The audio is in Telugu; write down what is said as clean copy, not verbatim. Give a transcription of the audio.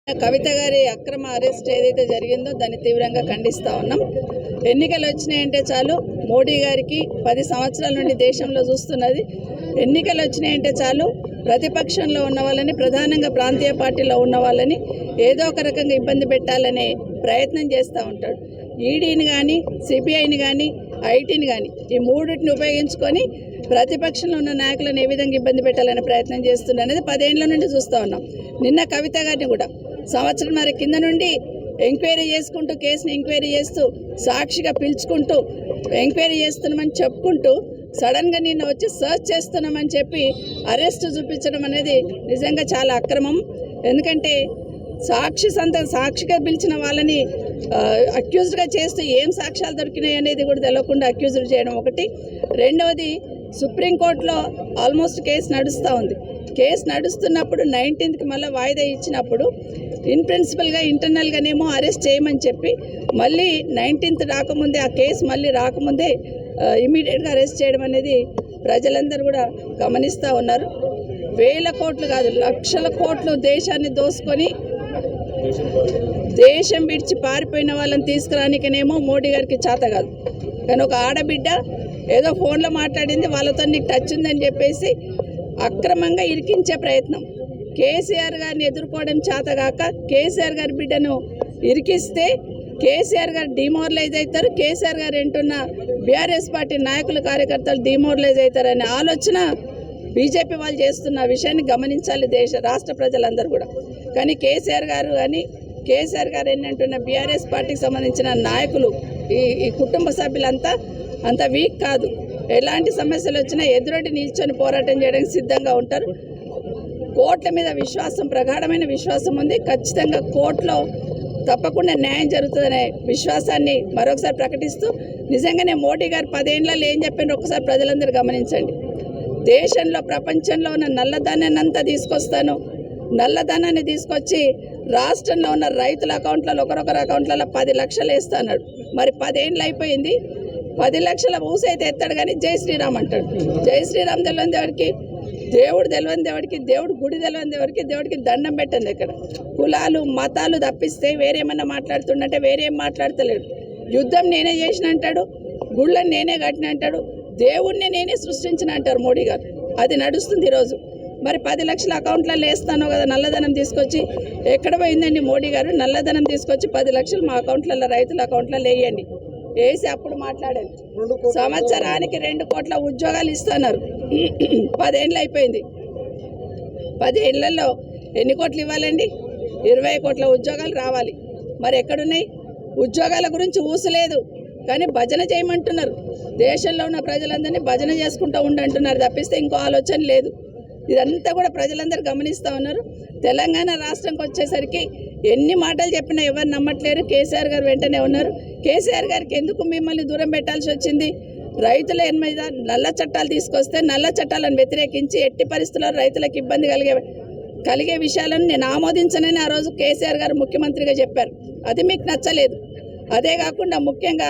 కవిత గారి అక్రమ అరెస్ట్ ఏదైతే జరిగిందో దాన్ని తీవ్రంగా ఖండిస్తా ఉన్నాం. ఎన్నికలు వచ్చినాయంటే చాలు మోడీ గారికి 10 సంవత్సరాల నుండి దేశంలో చూస్తున్నది. ఎన్నికలు వచ్చినాయంటే చాలు ప్రతిపక్షంలో ఉన్న వాళ్ళని, ప్రధానంగా ప్రాంతీయ పార్టీలో ఉన్న వాళ్ళని ఏదో ఒక రకంగా ఇబ్బంది పెట్టాలనే ప్రయత్నం చేస్తూ ఉంటాడు. ఈడీని కానీ, సిబిఐని కానీ, ఐటీని కానీ ఈ మూడింటిని ఉపయోగించుకొని ప్రతిపక్షంలో ఉన్న నాయకులను ఏ విధంగా ఇబ్బంది పెట్టాలనే ప్రయత్నం చేస్తున్నారు అనేది 10 ఏళ్ల నుండి చూస్తూ ఉన్నాం. నిన్న కవిత గారిని కూడా సంవత్సరంన్నర కింద నుండి ఎంక్వైరీ చేసుకుంటూ, కేసుని ఎంక్వైరీ చేస్తూ, సాక్షిగా పిలుచుకుంటూ ఎంక్వైరీ చేస్తున్నామని చెప్పుకుంటూ సడన్గా నిన్న వచ్చి సర్చ్ చేస్తున్నామని చెప్పి అరెస్ట్ చూపించడం అనేది నిజంగా చాలా అక్రమం. ఎందుకంటే సాక్షిగా పిలిచిన వాళ్ళని అక్యూజ్డ్గా చేస్తూ ఏం సాక్ష్యాలు దొరికినాయి అనేది కూడా తెలియకుండా అక్యూజ్డ్ చేయడం ఒకటి. రెండవది, సుప్రీంకోర్టులో ఆల్మోస్ట్ కేసు నడుస్తూ ఉంది. కేసు నడుస్తున్నప్పుడు 19కి మళ్ళీ వాయిదా ఇచ్చినప్పుడు ఇన్ ప్రిన్సిపల్గా ఇంటర్నల్గానేమో అరెస్ట్ చేయమని చెప్పి మళ్ళీ 19th రాకముందే, ఆ కేసు మళ్ళీ రాకముందే ఇమీడియట్గా అరెస్ట్ చేయడం అనేది ప్రజలందరూ కూడా గమనిస్తూ ఉన్నారు. వేల కోట్లు కాదు, లక్షల కోట్లు దేశాన్ని దోసుకొని దేశం విడిచి పారిపోయిన వాళ్ళని తీసుకురానికనేమో మోడీ గారికి చేత కాదు. కానీ ఒక ఆడబిడ్డ ఏదో ఫోన్లో మాట్లాడింది, వాళ్ళతో నీకు టచ్ ఉందని చెప్పేసి అక్రమంగా ఇరికించే ప్రయత్నం. కేసీఆర్ గారిని ఎదుర్కోవడం చేతగాక కేసీఆర్ గారి బిడ్డను ఇరికిస్తే కేసీఆర్ గారు డిమోరలైజ్ అవుతారు, కేసీఆర్ గారు అంటున్న బీఆర్ఎస్ పార్టీ నాయకులు, కార్యకర్తలు డిమోరలైజ్ అవుతారనే ఆలోచన బీజేపీ వాళ్ళు చేస్తున్న విషయాన్ని గమనించాలి రాష్ట్ర ప్రజలందరూ కూడా. కానీ కేసీఆర్ గారు ఏంటంటున్న బీఆర్ఎస్ పార్టీకి సంబంధించిన నాయకులు, ఈ కుటుంబ సభ్యులంతా అంత వీక్ కాదు. ఎలాంటి సమస్యలు వచ్చినా ఎదురొడ్డి నిల్చొని పోరాటం చేయడానికి సిద్ధంగా ఉంటారు. కోర్టుల మీద విశ్వాసం, ప్రగాఢమైన విశ్వాసం ఉంది. ఖచ్చితంగా కోర్టులో తప్పకుండా న్యాయం జరుగుతుందనే విశ్వాసాన్ని మరొకసారి ప్రకటిస్తూ, నిజంగానే మోడీ గారు 10 ఏళ్లలో ఏం చెప్పినారో ఒకసారి ప్రజలందరూ గమనించండి. దేశంలో, ప్రపంచంలో ఉన్న నల్లధనాన్ని అంతా తీసుకొస్తాను, నల్లధనాన్ని తీసుకొచ్చి రాష్ట్రంలో ఉన్న రైతుల అకౌంట్లలో, ఒకరొకరు అకౌంట్లలో 10 లక్షలు వేస్తాడు. మరి 10 ఏళ్ళు అయిపోయింది. 10 లక్షల ఊసైతే ఎత్తాడు కానీ జై శ్రీరామ్ అంటాడు. జై శ్రీరామ్ తెలియని ఎవరికి, దేవుడు తెలియని ఎవరికి, దేవుడు గుడి తెలియని ఎవరికి, దేవుడికి దండం పెట్టండి. ఇక్కడ కులాలు మతాలు తప్పిస్తే వేరేమన్నా మాట్లాడుతుండంటే వేరేం మాట్లాడతలేడు. యుద్ధం నేనే చేసిన అంటాడు, గుళ్ళని నేనే కట్టిన అంటాడు, దేవుణ్ణి నేనే సృష్టించిన అంటారు మోడీ గారు. అది నడుస్తుంది ఈరోజు. మరి 10 లక్షల అకౌంట్లలో వేస్తాను కదా నల్లధనం తీసుకొచ్చి, ఎక్కడ పోయిందండి మోడీ గారు? నల్లధనం తీసుకొచ్చి 10 లక్షలు మా అకౌంట్లలో, రైతుల అకౌంట్లలో వేయండి, వేసి అప్పుడు మాట్లాడాలి. సంవత్సరానికి 2 కోట్ల ఉద్యోగాలు ఇస్తున్నారు. 10 ఏళ్ళు అయిపోయింది. 10 ఏళ్లలో ఎన్ని కోట్లు ఇవ్వాలండి? 20 కోట్ల ఉద్యోగాలు రావాలి. మరి ఎక్కడున్నాయి? ఉద్యోగాల గురించి ఊసలేదు, కానీ భజన చేయమంటున్నారు. దేశంలో ఉన్న ప్రజలందరినీ భజన చేసుకుంటూ ఉండంటున్నారు తప్పిస్తే ఇంకో ఆలోచన లేదు. ఇదంతా కూడా ప్రజలందరూ గమనిస్తూ ఉన్నారు. తెలంగాణ రాష్ట్రంకి వచ్చేసరికి ఎన్ని మాటలు చెప్పినా ఎవరు నమ్మట్లేరు. కేసీఆర్ గారు వెంటనే ఉన్నారు. కేసీఆర్ గారికి ఎందుకు మిమ్మల్ని దూరం పెట్టాల్సి వచ్చింది? రైతుల మీద నల్ల చట్టాలు తీసుకొస్తే నల్ల చట్టాలను వ్యతిరేకించి ఎట్టి పరిస్థితుల్లో రైతులకు ఇబ్బంది కలిగే విషయాలను నేను ఆమోదించనని ఆ రోజు కేసీఆర్ గారు ముఖ్యమంత్రిగా చెప్పారు. అది మీకు నచ్చలేదు. అదే కాకుండా ముఖ్యంగా